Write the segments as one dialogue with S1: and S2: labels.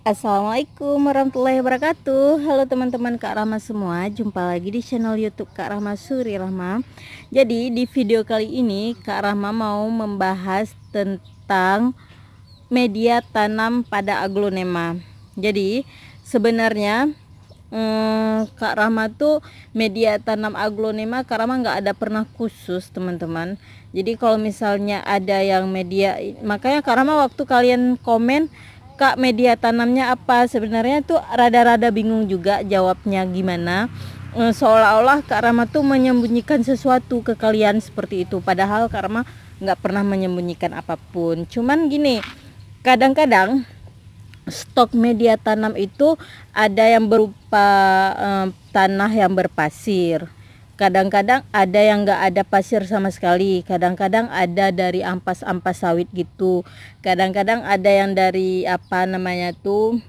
S1: Assalamualaikum warahmatullahi wabarakatuh. Halo teman-teman Kak Rahma semua, jumpa lagi di channel YouTube Kak Rahma Suri Rahma. Jadi di video kali ini Kak Rahma mau membahas tentang media tanam pada aglonema. Jadi sebenarnya Kak Rahma tuh media tanam aglonema Kak Rahma nggak ada pernah khusus teman-teman. Jadi kalau misalnya ada yang media, makanya Kak Rahma waktu kalian komen Kak media tanamnya apa, sebenarnya tuh rada-rada bingung juga jawabnya gimana. Seolah-olah Kak Rama tuh menyembunyikan sesuatu ke kalian seperti itu, padahal Kak Rama nggak pernah menyembunyikan apapun. Cuman gini, kadang-kadang stok media tanam itu ada yang berupa tanah yang berpasir, kadang-kadang ada yang nggak ada pasir sama sekali, kadang-kadang ada dari ampas-ampas sawit gitu, kadang-kadang ada yang dari apa namanya tuh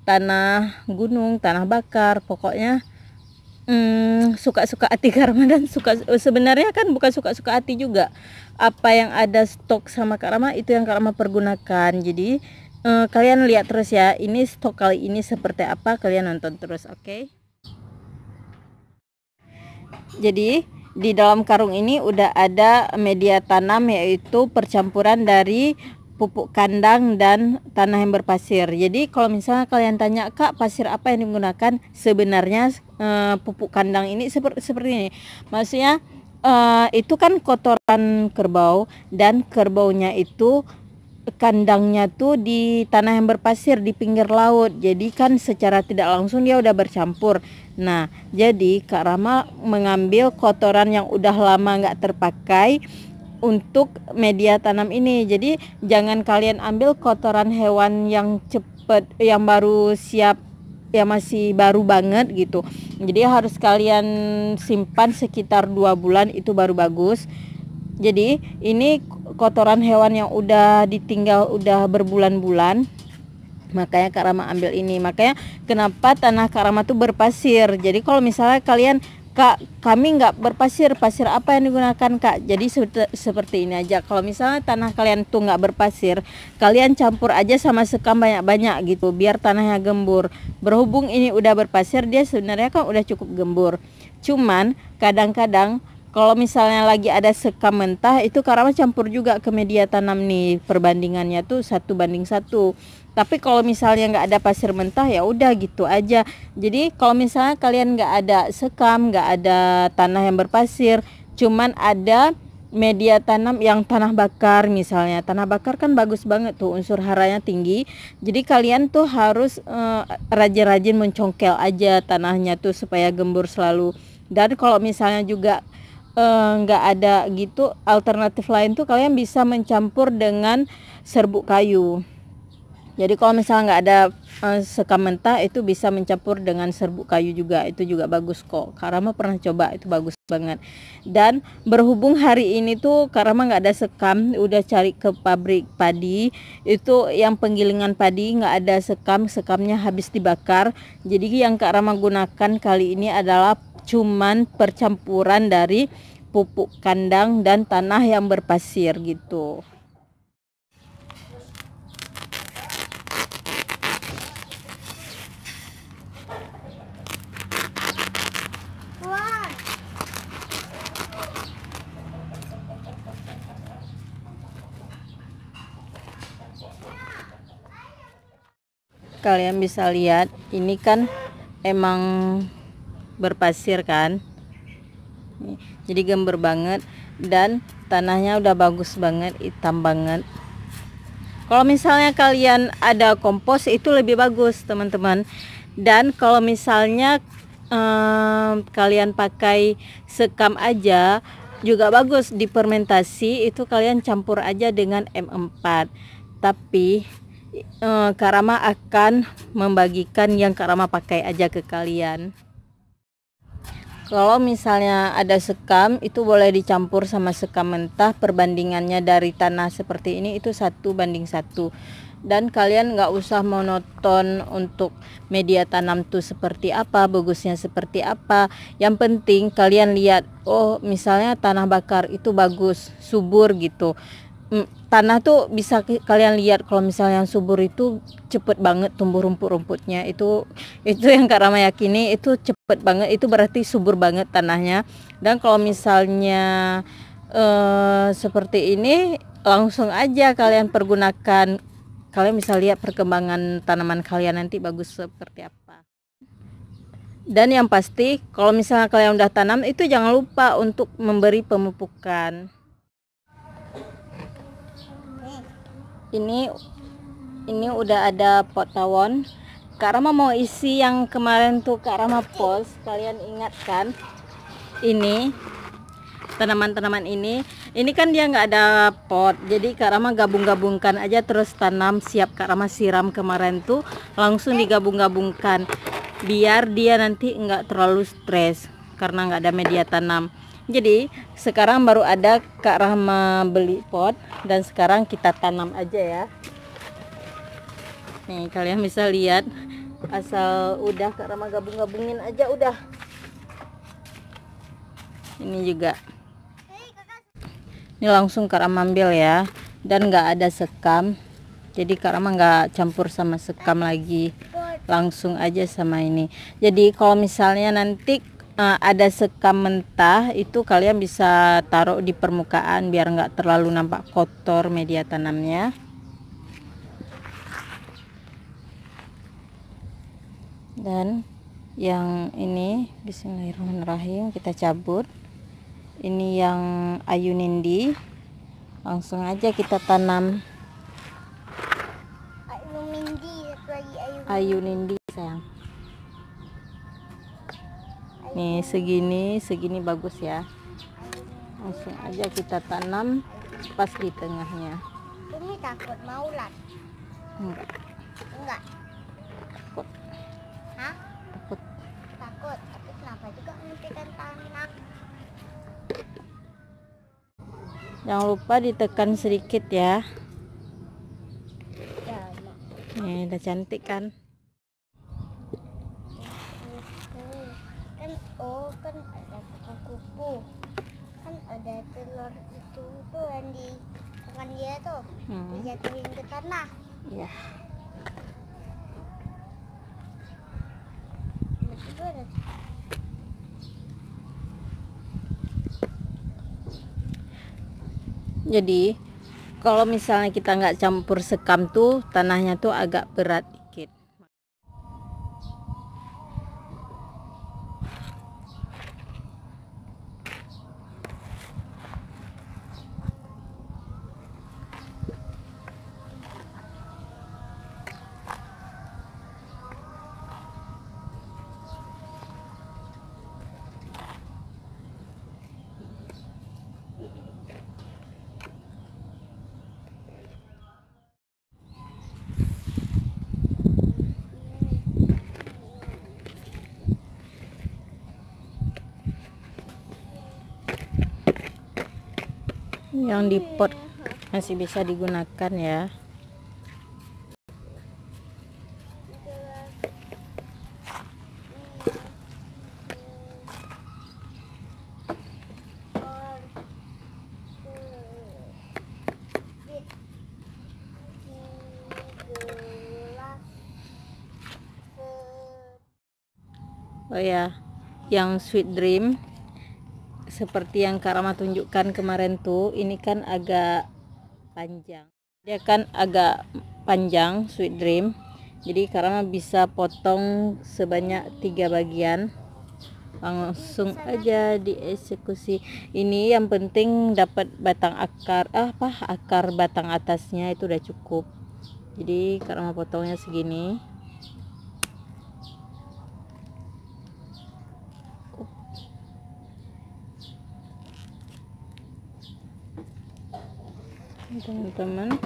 S1: tanah gunung, tanah bakar. Pokoknya suka-suka hati Kak Rama, dan sebenarnya kan bukan suka-suka hati juga, apa yang ada stok sama Kak Rama itu yang Kak Rama pergunakan. Jadi kalian lihat terus ya, ini stok kali ini seperti apa, kalian nonton terus, oke? Jadi di dalam karung ini udah ada media tanam, yaitu percampuran dari pupuk kandang dan tanah yang berpasir. Jadi kalau misalnya kalian tanya, Kak, pasir apa yang digunakan? Sebenarnya pupuk kandang ini seperti ini. Maksudnya itu kan kotoran kerbau, dan kerbaunya itu kandangnya tuh di tanah yang berpasir di pinggir laut. Jadi kan secara tidak langsung dia udah bercampur. Nah, jadi Kak Rama mengambil kotoran yang udah lama nggak terpakai untuk media tanam ini. Jadi jangan kalian ambil kotoran hewan yang cepet, yang baru siap, yang masih baru banget gitu. Jadi harus kalian simpan sekitar 2 bulan, itu baru bagus. Jadi ini kotoran hewan yang udah ditinggal udah berbulan-bulan, makanya Kak Rama ambil ini. Makanya kenapa tanah Kak Rama tuh berpasir. Jadi kalau misalnya kalian, Kak, kami nggak berpasir, pasir apa yang digunakan, Kak? Jadi seperti ini aja. Kalau misalnya tanah kalian tuh nggak berpasir, kalian campur aja sama sekam banyak-banyak gitu, biar tanahnya gembur. Berhubung ini udah berpasir, dia sebenarnya kan udah cukup gembur. Cuman kadang-kadang kalau misalnya lagi ada sekam mentah, itu Kak Rama campur juga ke media tanam nih, perbandingannya tuh 1:1. Tapi kalau misalnya nggak ada pasir mentah, ya udah gitu aja. Jadi kalau misalnya kalian nggak ada sekam, nggak ada tanah yang berpasir, cuman ada media tanam yang tanah bakar misalnya. Tanah bakar kan bagus banget tuh, unsur haranya tinggi. Jadi kalian tuh harus rajin-rajin mencongkel aja tanahnya tuh supaya gembur selalu. Dan kalau misalnya juga nggak ada gitu, alternatif lain tuh kalian bisa mencampur dengan serbuk kayu. Jadi kalau misalnya nggak ada sekam mentah, itu bisa mencampur dengan serbuk kayu juga, itu juga bagus kok. Kak Rama pernah coba, itu bagus banget. Dan berhubung hari ini tuh Kak Rama nggak ada sekam, udah cari ke pabrik padi, itu yang penggilingan padi nggak ada sekam, sekamnya habis dibakar. Jadi yang Kak Rama gunakan kali ini adalah cuman percampuran dari pupuk kandang dan tanah yang berpasir gitu. Kalian bisa lihat, ini kan emang berpasir kan, jadi gembur banget, dan tanahnya udah bagus banget, hitam banget. Kalau misalnya kalian ada kompos, itu lebih bagus teman-teman. Dan kalau misalnya kalian pakai sekam aja juga bagus, di fermentasi itu kalian campur aja dengan M4. Tapi Kak Rama akan membagikan yang Kak Rama pakai aja ke kalian. Kalau misalnya ada sekam, itu boleh dicampur sama sekam mentah. Perbandingannya dari tanah seperti ini itu 1:1. Dan kalian nggak usah monoton untuk media tanam tuh seperti apa, bagusnya seperti apa. Yang penting kalian lihat, oh misalnya tanah bakar itu bagus, subur gitu. tanah tuh bisa kalian lihat kalau misalnya yang subur itu cepet banget tumbuh rumput-rumputnya. Itu yang Kak Rama yakini, itu cepet banget, itu berarti subur banget tanahnya. Dan kalau misalnya seperti ini, langsung aja kalian pergunakan, kalian bisa lihat perkembangan tanaman kalian nanti bagus seperti apa. Dan yang pasti kalau misalnya kalian udah tanam itu jangan lupa untuk memberi pemupukan. Ini udah ada pot tawon. Kak Rama mau isi yang kemarin tuh Kak Rama post, kalian ingat kan? Ini tanaman-tanaman ini kan dia nggak ada pot, jadi Kak Rama gabung-gabungkan aja terus tanam. Siap Kak Rama siram kemarin tuh langsung digabung-gabungkan, biar dia nanti nggak terlalu stres karena nggak ada media tanam. Jadi sekarang baru ada Kak Rama beli pot dan sekarang kita tanam aja ya. Nih kalian bisa lihat, asal udah Kak Rama gabung-gabungin aja udah. Ini juga. Ini langsung Kak Rama ambil ya, dan nggak ada sekam. Jadi Kak Rama nggak campur sama sekam lagi, langsung aja sama ini. Jadi kalau misalnya nanti ada sekam mentah, itu kalian bisa taruh di permukaan biar nggak terlalu nampak kotor media tanamnya. Dan yang ini bismillahirrahmanirrahim kita cabut. Ini yang ayu nindi, langsung aja kita tanam. Ayu nindi sayang. Nih segini bagus ya, langsung aja kita tanam pas di tengahnya.
S2: Ini takut mau ulat?
S1: Enggak. Takut.
S2: Hah?
S1: Takut.
S2: Takut, tapi kenapa juga menitikan tanah?
S1: Jangan lupa ditekan sedikit ya. Nih udah cantik kan?
S2: Kan ada kupu-kupu, kan ada telur itu tuh yang di tangan dia tuh dijatuhin ke tanah.
S1: Iya. Jadi kalau misalnya kita nggak campur sekam tuh tanahnya tuh agak berat dikit. Yang di pot masih bisa digunakan ya. Oh ya, yang sweet dream seperti yang Kak Rama tunjukkan kemarin tuh, ini kan agak panjang. Dia kan agak panjang sweet dream. Jadi Kak Rama bisa potong sebanyak 3 bagian. Langsung aja dieksekusi. Ini yang penting dapat batang akar, akar batang atasnya itu udah cukup. Jadi Kak Rama potongnya segini. Teman-teman,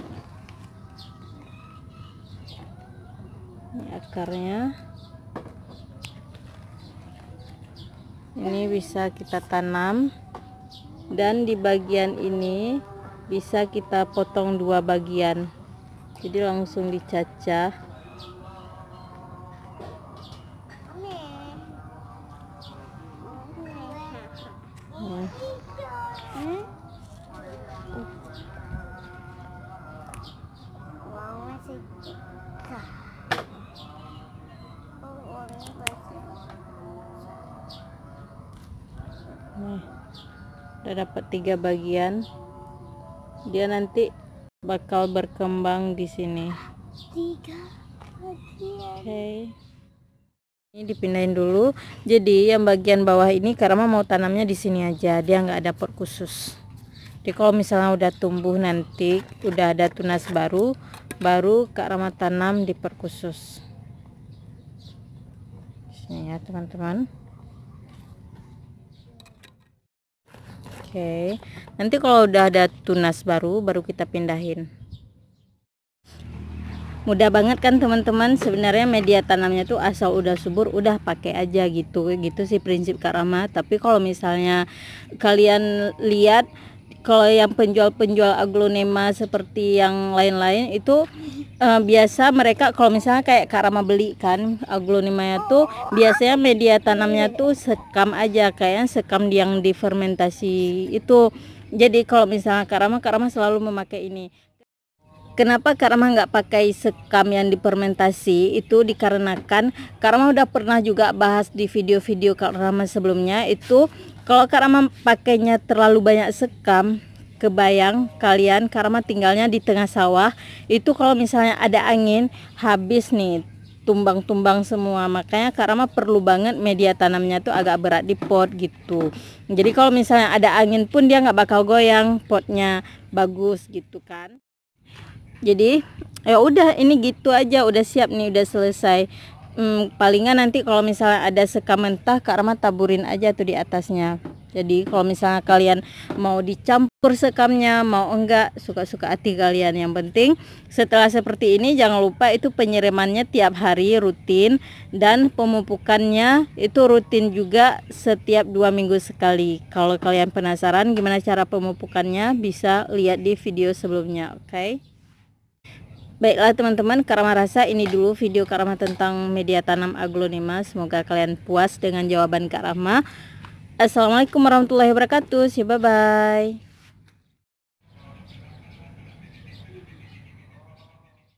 S1: ini akarnya, ini bisa kita tanam, dan di bagian ini bisa kita potong 2 bagian, jadi langsung dicacah. Udah dapat 3 bagian. Dia nanti bakal berkembang di sini.
S2: 3 bagian.
S1: Oke. Ini dipindahin dulu. Jadi yang bagian bawah ini Kak Rama mau tanamnya di sini aja. Dia nggak ada pot khusus. Jadi kalau misalnya udah tumbuh nanti, udah ada tunas baru Kak Rama tanam di pot khusus. Sini ya teman-teman. Oke, nanti kalau udah ada tunas baru kita pindahin. Mudah banget kan teman-teman, sebenarnya media tanamnya tuh asal udah subur udah pakai aja gitu sih prinsip Kak Rama. Tapi kalau misalnya kalian lihat, kalau yang penjual aglonema seperti yang lain-lain itu biasa mereka kalau misalnya kayak Kak Rama beli kan aglonema tuh biasanya media tanamnya tuh sekam aja, kayaknya sekam yang difermentasi itu. Jadi kalau misalnya Kak Rama selalu memakai ini. Kenapa Kak Rama nggak pakai sekam yang difermentasi? Itu dikarenakan Kak Rama udah pernah juga bahas di video-video Kak Rama sebelumnya, itu kalau Kak Rama pakainya terlalu banyak sekam, kebayang kalian Kak Rama tinggalnya di tengah sawah, itu kalau misalnya ada angin habis nih, tumbang-tumbang semua. Makanya Kak Rama perlu banget media tanamnya tuh agak berat di pot gitu. Jadi kalau misalnya ada angin pun dia nggak bakal goyang, potnya bagus gitu kan. Jadi ya udah, ini gitu aja, udah siap nih, udah selesai. Palingan nanti kalau misalnya ada sekam mentah Kak Rama taburin aja tuh di atasnya. Jadi kalau misalnya kalian mau dicampur sekamnya mau enggak, suka-suka hati kalian. Yang penting setelah seperti ini jangan lupa itu penyiramannya tiap hari rutin, dan pemupukannya itu rutin juga setiap 2 minggu sekali. Kalau kalian penasaran gimana cara pemupukannya, bisa lihat di video sebelumnya. Oke. Baiklah teman-teman, Kak Rama rasa ini dulu video Kak Rama tentang media tanam aglonema. Semoga kalian puas dengan jawaban Kak Rama. Assalamualaikum warahmatullahi wabarakatuh. Bye bye.